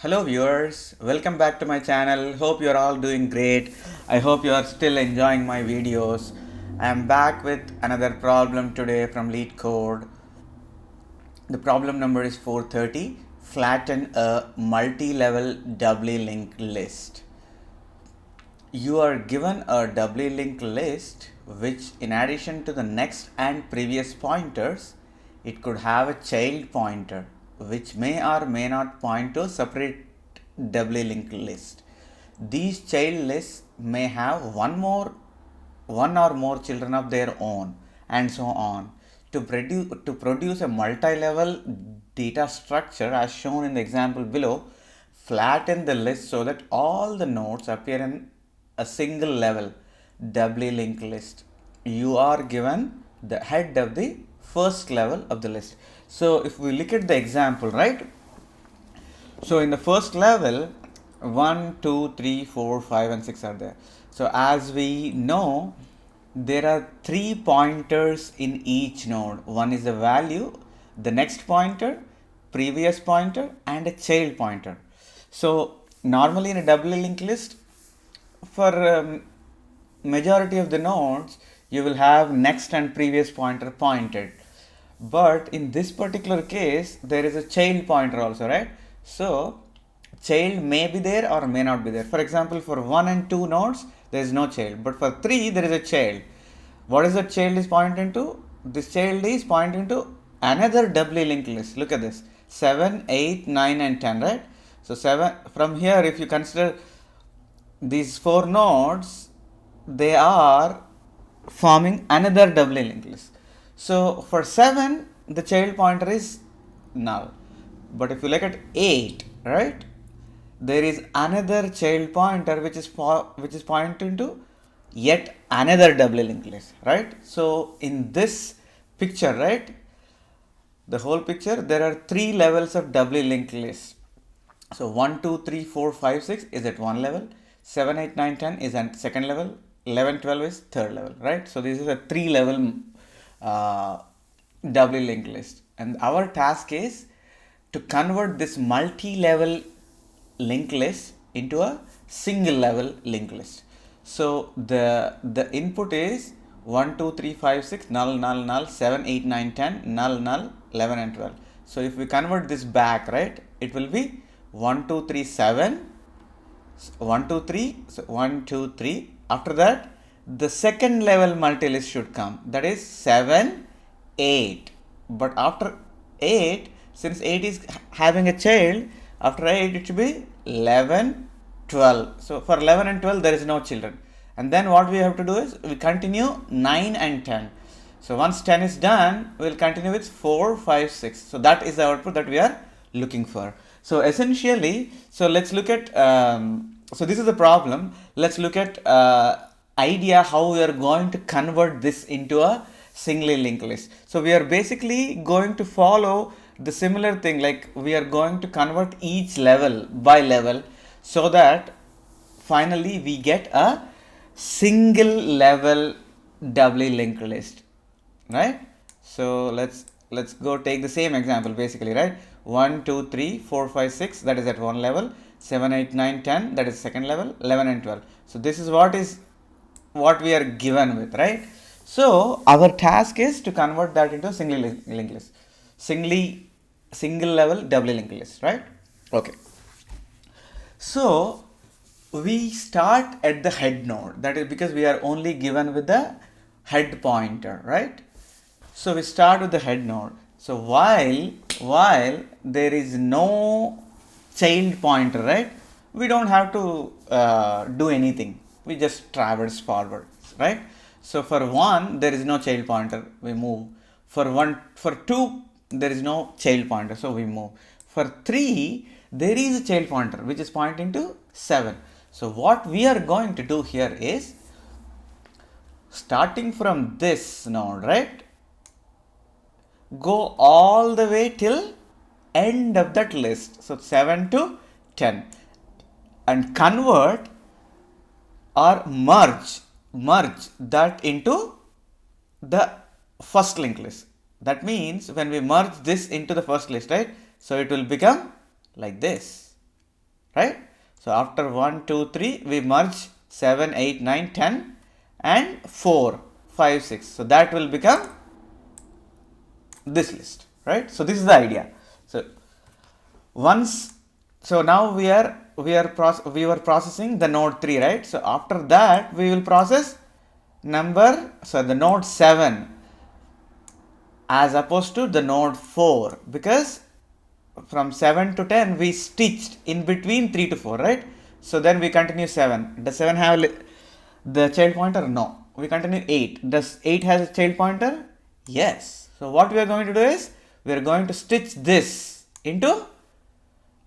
Hello viewers, welcome back to my channel. Hope you are all doing great. I hope you are still enjoying my videos. I am back with another problem today from Leetcode. The problem number is 430. Flatten a multi-level doubly linked list. You are given a doubly linked list which, in addition to the next and previous pointers, it could have a child pointer which may or may not point to a separate doubly linked list. These child lists may have one or more children of their own, and so on. To produce a multi-level data structure as shown in the example below, flatten the list so that all the nodes appear in a single level doubly linked list. You are given the head of the first level of the list. So if we look at the example, right? So in the first level, 1, 2, 3, 4, 5 and 6 are there. So as we know, there are 3 pointers in each node. One is the value, the next pointer, previous pointer and a child pointer. So normally in a doubly linked list, for majority of the nodes, you will have next and previous pointer pointed. But in this particular case, there is a child pointer also, right? So child may be there or may not be there. For example, for 1 and 2 nodes, there is no child. But for 3, there is a child. What is the child is pointing to? This child is pointing to another doubly linked list. Look at this. 7, 8, 9 and 10, right? So 7, from here, if you consider these 4 nodes, they are forming another doubly linked list. So for 7, the child pointer is null. But if you look at 8, right, there is another child pointer which is pointing to yet another doubly linked list, right? So in this picture, right, the whole picture, there are 3 levels of doubly linked list. So 1, 2, 3, 4, 5, 6 is at one level, 7, 8, 9, 10 is at second level, 11, 12 is third level, right? So this is a 3 level doubly linked list, and our task is to convert this multi-level linked list into a single level linked list. So the input is 1, 2, 3, 5, 6 null, null, null, 7, 8, 9, 10 null, null, 11 and 12. So if we convert this back, right, it will be 1, 2, 3, 7, 1, 2, 3, so 1, 2, 3. After that, the second level multi-list should come, that is 7, 8. But after 8, since 8 is having a child, after 8 it should be 11, 12. So for 11 and 12 there is no children. And then what we have to do is we continue 9 and 10. So once 10 is done, we will continue with 4, 5, 6. So that is the output that we are looking for. So essentially, so let's look at, so this is the problem. Let's look at idea how we are going to convert this into a singly linked list. So we are basically going to follow the similar thing, like we are going to convert each level by level so that finally we get a single level doubly linked list, right? So let's go take the same example basically, right? 1, 2, 3, 4, 5, 6, that is at one level, 7, 8, 9, 10, that is second level, 11 and 12. So this is what we are given with, right? So our task is to convert that into a single linked list, single level doubly linked list, right? Okay. So we start at the head node, that is because we are only given with the head pointer, right? So we start with the head node. So while there is no child pointer, right, we don't have to do anything. We just traverse forward, right? So for 1 there is no child pointer, we move. For 2 there is no child pointer, so we move. For 3 there is a child pointer which is pointing to 7. So what we are going to do here is, starting from this node, right, go all the way till end of that list, so 7 to 10, and convert or merge that into the first linked list. That means when we merge this into the first list, right, so it will become like this. right? So after 1, 2, 3, we merge 7, 8, 9, 10 and 4, 5, 6. So that will become this list, right? So this is the idea. So once, so now we were processing the node 3, right? So after that we will process the node 7 as opposed to the node 4, because from 7 to 10 we stitched in between 3 to 4, right? So then we continue 7. Does 7 have the child pointer? No. We continue 8. Does 8 has a child pointer? Yes. So what we are going to do is, we are going to stitch this into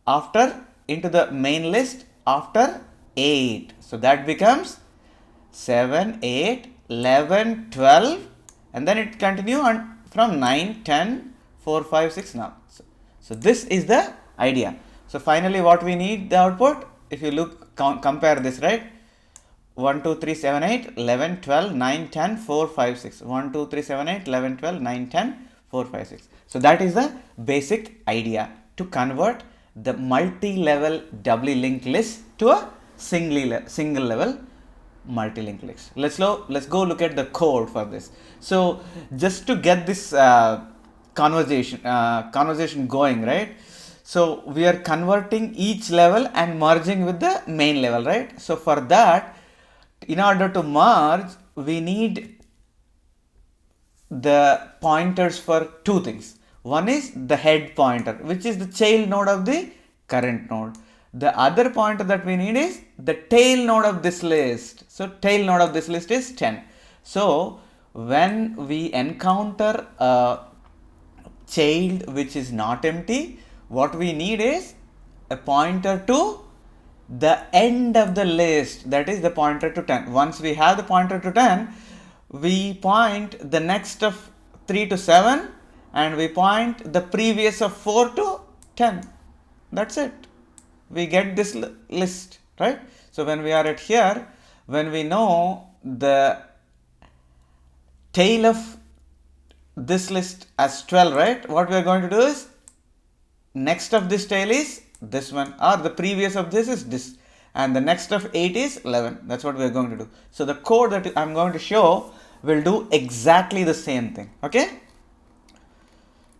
the main list after 8. So that becomes 7, 8, 11, 12, and then it continue on from 9, 10, 4, 5, 6 now. So this is the idea. So finally what we need the output, if you look, compare this, right? 1, 2, 3, 7, 8, 11, 12, 9, 10, 4, 5, 6. 1, 2, 3, 7, 8, 11, 12, 9, 10, 4, 5, 6. So that is the basic idea to convert the multi-level doubly linked list to a single level multi-linked list. Let's go look at the code for this. So just to get this conversation going, right? So we are converting each level and merging with the main level, right? So for that, in order to merge, we need the pointers for two things. One is the head pointer, which is the child node of the current node. The other pointer that we need is the tail node of this list. So tail node of this list is 10. So when we encounter a child which is not empty, what we need is a pointer to the end of the list, that is the pointer to 10. Once we have the pointer to 10, we point the next of 3 to 7 and we point the previous of 4 to 10. That's it. We get this list, right? So when we are at here, when we know the tail of this list as 12, right? What we are going to do is, next of this tail is this one, or the previous of this is this, and the next of 8 is 11. That's what we are going to do. So the code that I'm going to show will do exactly the same thing. Okay,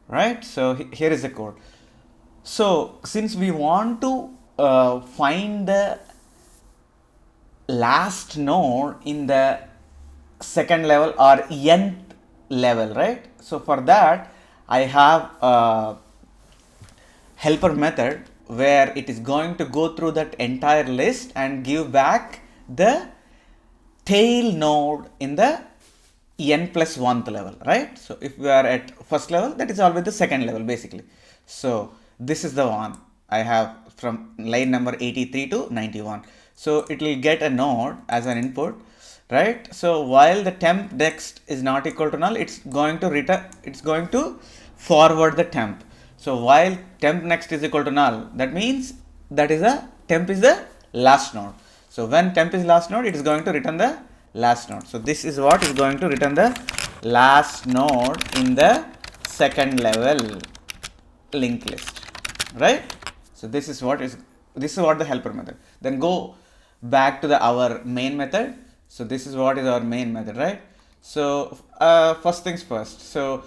right? So here is the code. So since we want to find the last node in the second level or nth level, right? So for that I have a helper method where it is going to go through that entire list and give back the tail node in the n plus 1th level, right? So if we are at first level, that is always the second level basically. So this is the one I have from line number 83 to 91. So it will get a node as an input, right? So while the temp next is not equal to null, it's going to forward the temp. So while temp next is equal to null, that means that is temp is the last node. So when temp is last node, it is going to return the last node. So this is what is going to return the last node in the second level linked list, right? So this is what the helper method. Then go back to our main method. So this is what is our main method, right? So first things first. So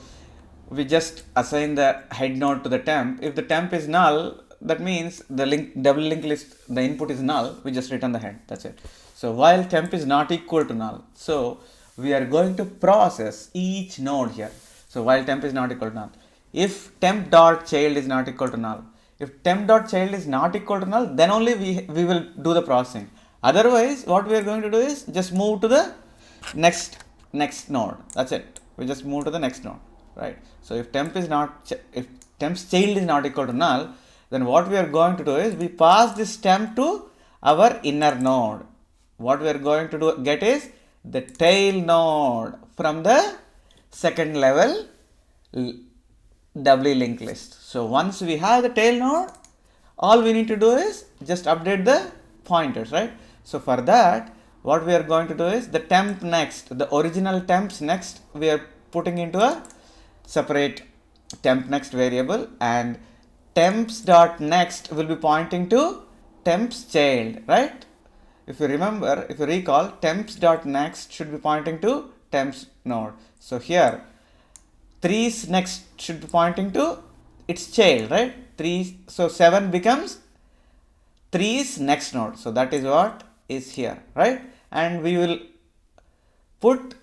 we just assign the head node to the temp. If the temp is null, that means the double linked list, the input is null, we just return the head. That's it. So while temp is not equal to null, so we are going to process each node here. So while temp is not equal to null, if temp dot child is not equal to null, if temp dot child is not equal to null, then only we will do the processing. Otherwise, what we are going to do is just move to the next node. That's it. We just move to the next node, right? So if temp's child is not equal to null, then what we are going to do is we pass this temp to our inner node. What we are going to get is the tail node from the second level doubly linked list. So once we have the tail node, all we need to do is just update the pointers, right? So for that, what we are going to do is the temp next, the original temps next, we are putting into a separate temp next variable, and temps dot next will be pointing to temp's child, right? If you remember, if you recall, temps.next should be pointing to temps node. So here 3's next should be pointing to its child, right? 3, so 7 becomes 3's next node. So that is what is here, right? And we will put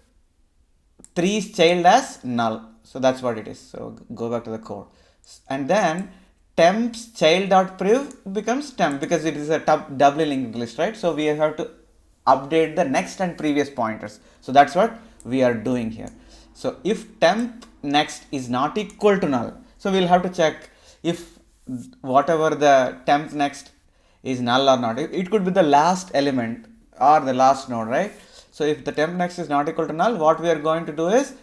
3's child as null. So that's what it is. So go back to the code. And then temp's child dot priv becomes temp because it is a doubly linked list, right? So we have to update the next and previous pointers. So that's what we are doing here. So if temp next is not equal to null, so we'll have to check if whatever the temp next is null or not. It could be the last element or the last node, right? So if the temp next is not equal to null, what we are going to do is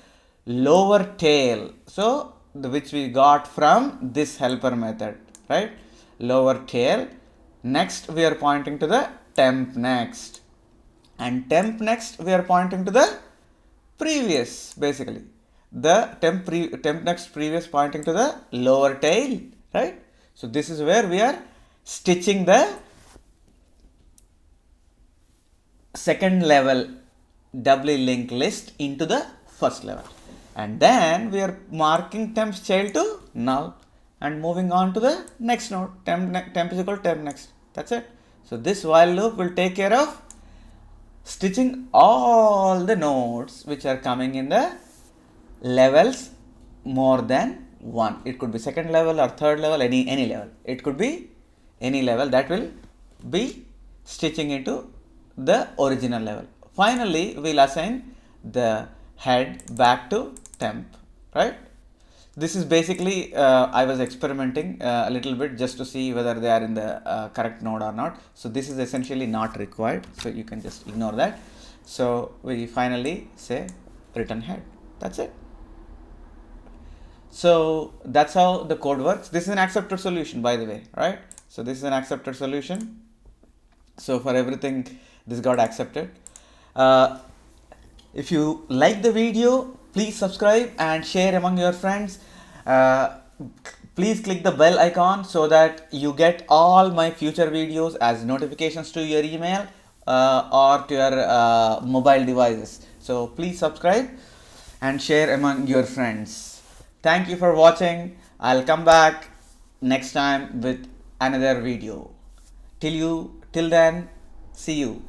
lower tail. So which we got from this helper method, right? Lower tail. Next we are pointing to the temp next, and temp next we are pointing to the previous, basically the temp next previous pointing to the lower tail, right? So this is where we are stitching the second level doubly linked list into the first level, and then we are marking temp's child to null and moving on to the next node. Temp is equal to temp next. That's it. So this while loop will take care of stitching all the nodes which are coming in the levels more than one. It could be second level or third level, any level. It could be any level that will be stitching into the original level. Finally, we'll assign the head back to temp, right? This is basically I was experimenting a little bit just to see whether they are in the correct node or not. So this is essentially not required, so you can just ignore that. So we finally say return head. That's it. So that's how the code works. This is an accepted solution, by the way, right? So this is an accepted solution. So for everything, this got accepted. If you like the video, please subscribe and share among your friends. Please click the bell icon so that you get all my future videos as notifications to your email or to your mobile devices. So please subscribe and share among your friends. Thank you for watching. I'll come back next time with another video. Till then, see you.